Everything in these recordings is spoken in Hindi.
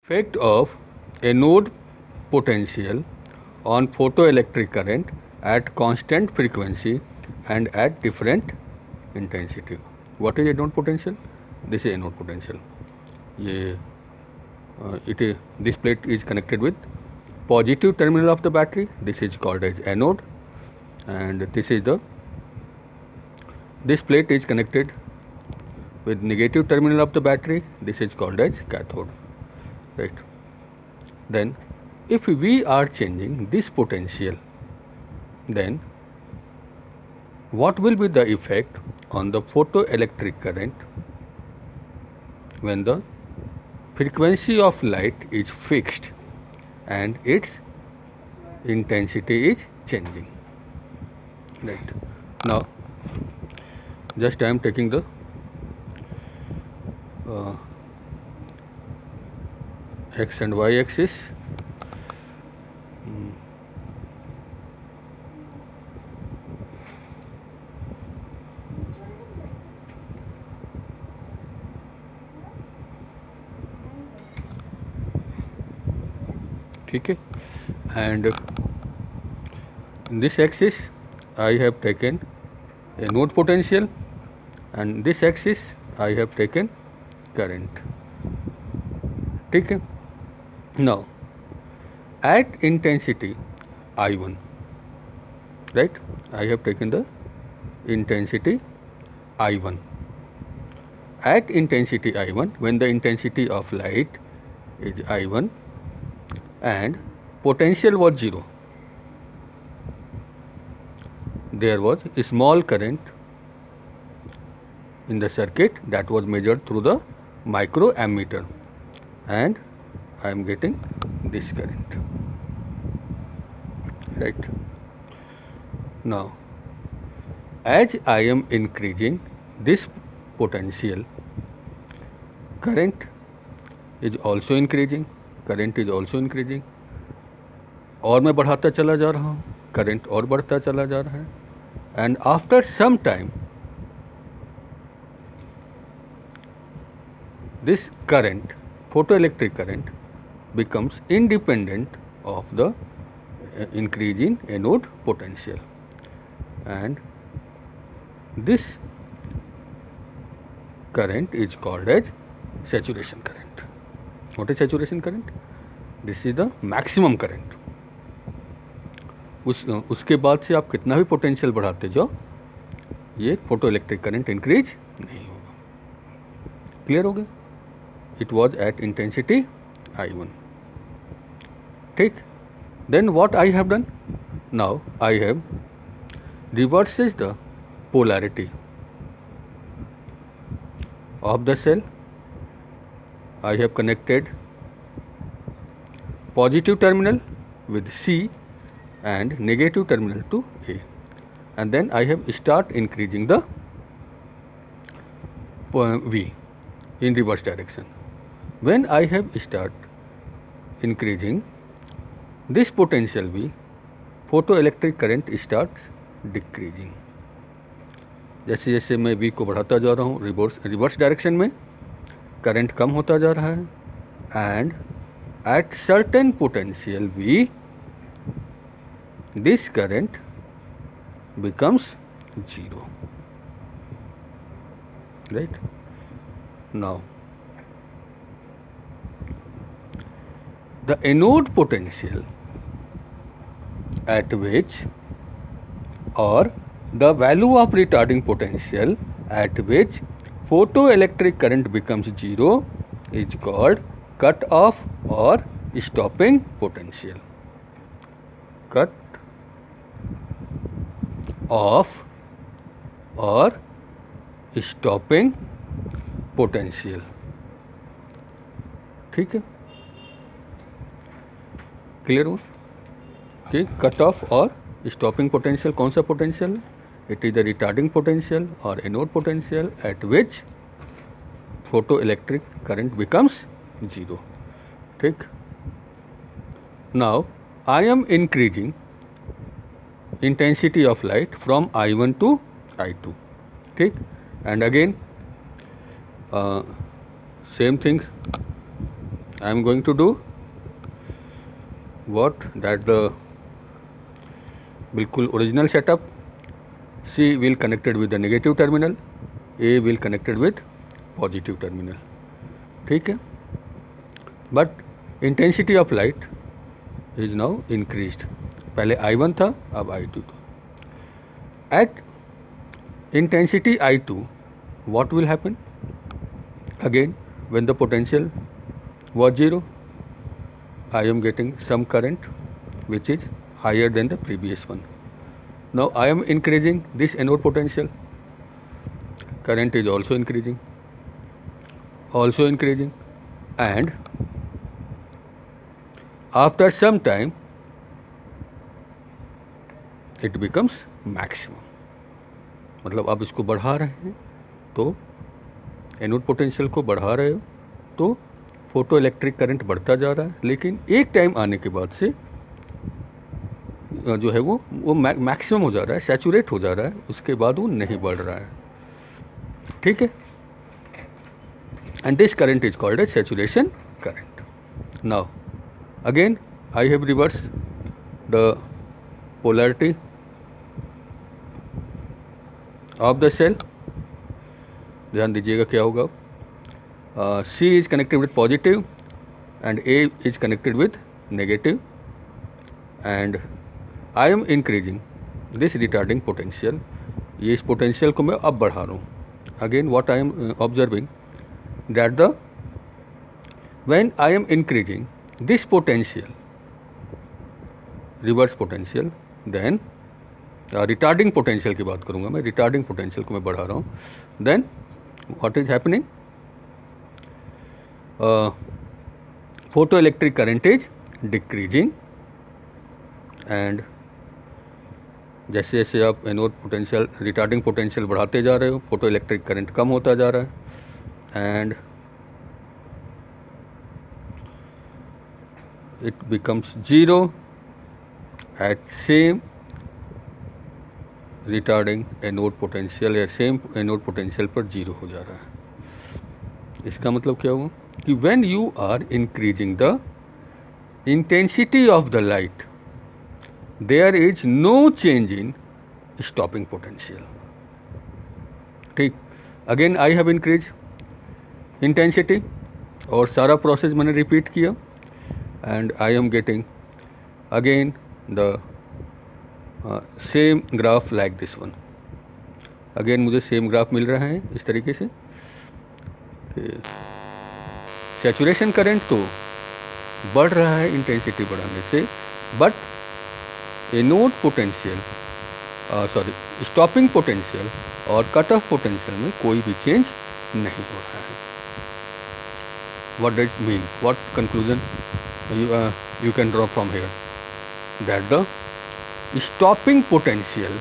Effect of anode potential on photoelectric current at constant frequency and at different intensity. What is anode potential? This is anode potential. This plate is connected with positive terminal of the battery. This is called as anode, and this plate is connected with negative terminal of the battery. This is called as cathode, right? Then if we are changing this potential, then what will be the effect on the photoelectric current when the frequency of light is fixed and its intensity is changing, right? Now just I am taking the x and y axis. ठीक है, and in this axis I have taken anode potential, and this axis I have taken current. ठीक है. Now at intensity I1, right, I have taken the intensity I1. At intensity I1, when the intensity of light is I1 and potential was 0, there was a small current in the circuit that was measured through the microammeter, and I am getting this current, right? Now as I am increasing this potential, current is also increasing, और मैं बढ़ाता चला जा रहा हूँ, करंट और बढ़ता चला जा रहा है, and after some time this current, photoelectric current, becomes independent of the increase in anode potential, and this current is called as saturation current. What is saturation current? This is the maximum current. उसके बाद से आप कितना भी पोटेंशियल बढ़ाते जाओ, ये फोटो इलेक्ट्रिक करंट इंक्रीज नहीं होगा. क्लियर हो गया? It was at intensity I1. ठीक. Then what I have done? Now I have reverses the polarity of the cell. I have connected positive terminal with C and negative terminal to A, and then I have start increasing the V in reverse direction. When I have start increasing this potential V, photoelectric current starts decreasing. जैसे जैसे मैं V को बढ़ाता जा रहा हूँ रिवर्स डायरेक्शन में, करंट कम होता जा रहा है, and at certain potential V this current becomes 0, right? Now the anode potential at which, or the value of retarding potential at which photoelectric current becomes 0 is called cut off or stopping potential. Cut off or stopping potential. ठीक है, क्लियर हो कि कट ऑफ और स्टॉपिंग पोटेंशियल कौन सा पोटेंशियल है? It is the retarding potential और anode potential at which photoelectric current becomes 0. ठीक. Now I am increasing intensity of light from I1 to I2. ठीक. And again same thing I am going to do what, that the बिल्कुल original setup, C will connected with the negative terminal, A will connected with positive terminal, ठीक है. But intensity of light is now increased. पहले I1 था, अब I2 था. At intensity I2, what will happen? Again, when the potential was 0, I am getting some current which is higher than the previous one. Now I am increasing this anode potential, current is also increasing, and after some time it becomes maximum. मतलब आप इसको बढ़ा रहे हैं तो एनोड पोटेंशियल को बढ़ा रहे हो तो फोटो इलेक्ट्रिक करंट बढ़ता जा रहा है, लेकिन एक टाइम आने के बाद से जो है वो मैक्सिमम हो जा रहा है, सैचुरेट हो जा रहा है, उसके बाद वो नहीं बढ़ रहा है, ठीक है. And this current is called as saturation current. Now again I have reverse the polarity of the cell. ध्यान दीजिएगा क्या होगा. C is connected with positive and A is connected with negative, and I am increasing this retarding potential. ये इस पोटेंशियल को मैं अब बढ़ा रहा हूँ. Again what I am observing that the when I am increasing this potential, reverse potential, then retarding potential की बात करूँगा मैं, रिटार्डिंग पोटेंशियल को मैं बढ़ा रहा हूँ, then what is happening, photoelectric current is decreasing, and जैसे जैसे आप एनोड पोटेंशियल रिटार्डिंग पोटेंशियल बढ़ाते जा रहे हो, फोटो इलेक्ट्रिक करंट कम होता जा रहा है, and it becomes 0 at same retarding anode potential, या सेम एनोड पोटेंशियल पर 0 हो जा रहा है. इसका मतलब क्या हुआ कि when you are increasing the intensity of the light, there is no change in stopping potential. ठीक. Again I have increase intensity और सारा प्रोसेस मैंने रिपीट किया, and I am getting again the same graph like this one. Again मुझे सेम ग्राफ मिल रहा है इस तरीके से. सैचुरेशन करंट तो बढ़ रहा है इंटेंसिटी बढ़ाने से, but anode potential stopping potential और कट ऑफ पोटेंशियल में कोई भी चेंज नहीं हो रहा है. What does it mean, what conclusion you can draw from here? That the stopping potential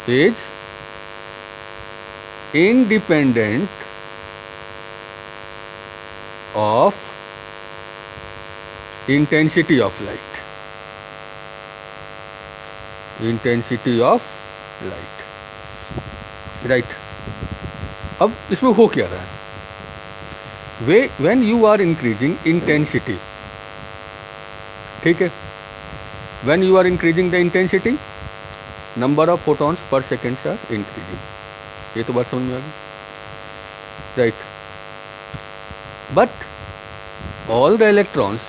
is independent of intensity of light. Intensity of light, right? अब इसमें हो क्या रहा है? When you are increasing intensity, ठीक है, when you are increasing the intensity, number of photons per seconds are increasing. ये तो बात समझ में आ गई, right? But all the electrons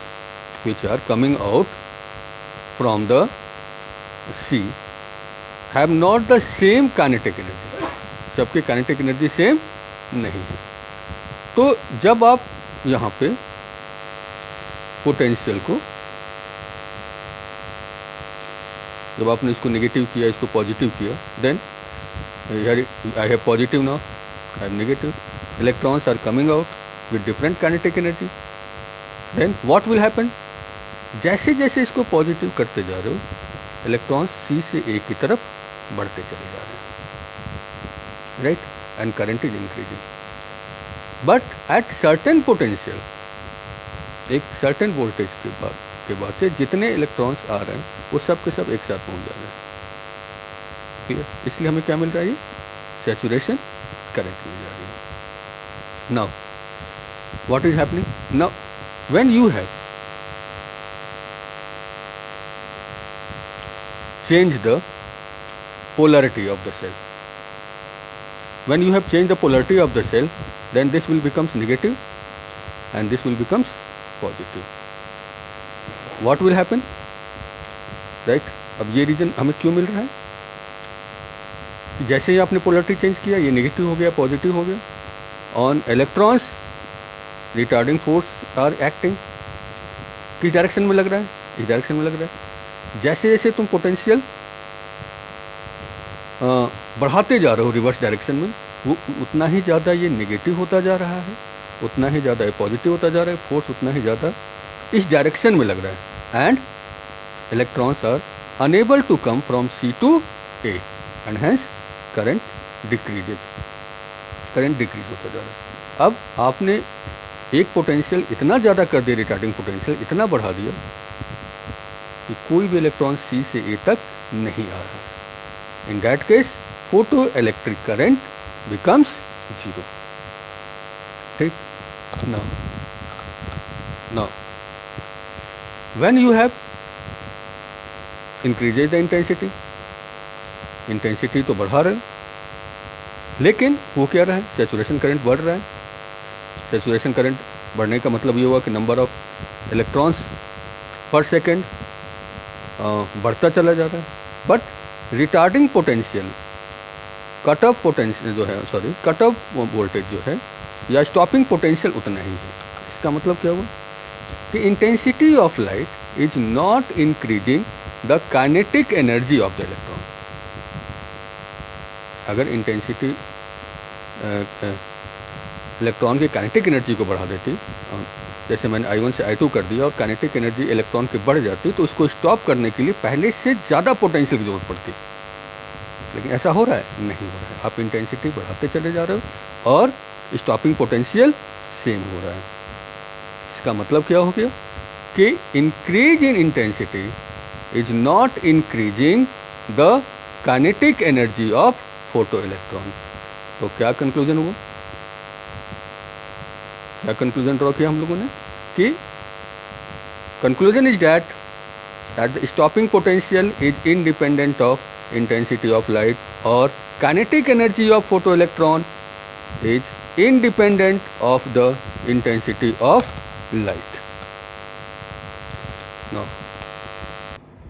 which are coming out from the C have not the same kinetic energy. सबके kinetic energy सेम नहीं है. तो जब आप यहाँ पे पोटेंशियल को, जब आपने इसको नेगेटिव किया, इसको पॉजिटिव किया, then I have positive now, I have negative, electrons are coming out with different kinetic energy. Then what will happen, जैसे जैसे इसको पॉजिटिव करते जा रहे हो, इलेक्ट्रॉन्स सी से ए की तरफ बढ़ते चले जा रहे हैं, right, and current is increasing. But at certain potential, एक सर्टेन वोल्टेज के बाद से जितने इलेक्ट्रॉन्स आ रहे हैं वो सब के सब एक साथ पहुंच जा रहे हैं. क्लियर? इसलिए हमें क्या मिल रहा है, ये सैचुरेशन करंट मिल जा रही है. Now, what is happening? Now, when you have changed the polarity of the cell, when you have changed the polarity of the cell, then this will becomes negative and this will becomes positive. What will happen? Right? अब ये रीजन हमें क्यों मिल रहा है कि जैसे ही आपने पोलरिटी चेंज किया, ये नेगेटिव हो गया, पॉजिटिव हो गया. On electrons retarding force are acting. किस डायरेक्शन में लग रहा है? इस डायरेक्शन में लग रहा है. जैसे जैसे तुम पोटेंशियल बढ़ाते जा रहे हो रिवर्स डायरेक्शन में, वो उतना ही ज़्यादा ये नेगेटिव होता जा रहा है, उतना ही ज़्यादा ये पॉजिटिव होता जा रहा है. फोर्स उतना ही ज़्यादा इस डायरेक्शन में लग रहा है. And electrons are unable to come from C to A and hence current decreases. Current decrease होता जा रहा है. अब आपने एक पोटेंशियल इतना ज़्यादा कर दिया, रिटार्डिंग पोटेंशियल इतना बढ़ा दिया कि कोई भी इलेक्ट्रॉन C से A तक नहीं आ रहा. In that case photo electric current becomes 0. ठीक. Now when you have increases the intensity, intensity तो बढ़ा रहे हो, लेकिन हो क्या रहा है? सैचुरेशन करंट बढ़ रहा है. सैचुरेशन करंट बढ़ने का मतलब ये हुआ कि नंबर ऑफ इलेक्ट्रॉन्स पर सेकेंड बढ़ता चला जा रहा है. But retarding potential, cut off potential जो है, सॉरी कट ऑफ वोल्टेज जो है या स्टॉपिंग पोटेंशियल उतना ही है. इसका मतलब क्या हुआ कि intensity of light is not increasing the kinetic energy of the electron. अगर इंटेंसिटी इलेक्ट्रॉन की काइनेटिक एनर्जी को बढ़ा देती, जैसे मैंने I1 से I2 कर दिया और काइनेटिक एनर्जी इलेक्ट्रॉन की बढ़ जाती, तो उसको स्टॉप करने के लिए पहले से ज़्यादा पोटेंशियल की जरूरत पड़ती. लेकिन ऐसा हो रहा है? नहीं हो रहा है. आप इंटेंसिटी बढ़ाते चले जा रहे हो और स्टॉपिंग पोटेंशियल सेम हो रहा है. इसका मतलब क्या हो गया कि increase in intensity is not increasing the kinetic energy of photo electron. तो क्या कंक्लूजन हुआ? क्या कंक्लूजन ड्रॉ किया हम लोगों ने कि conclusion is that the stopping potential is independent of intensity of light और kinetic energy of photoelectron is independent of the intensity of light.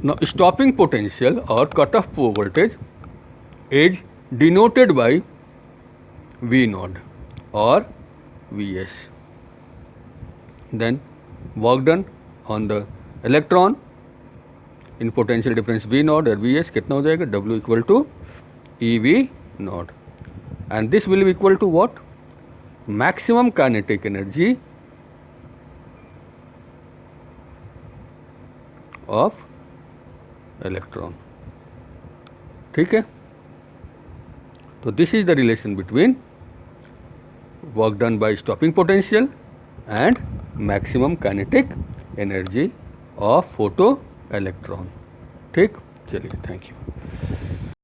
Now stopping potential or cutoff voltage is denoted by V node or Vs. Then work done on the electron in potential difference V node or Vs कितना हो जाएगा? W equal to EV node, and this will be equal to what? Maximum kinetic energy of electron. ठीक है. तो this is the relation between work done by stopping potential and maximum kinetic energy of photo electron. ठीक. चलिए, थैंक यू.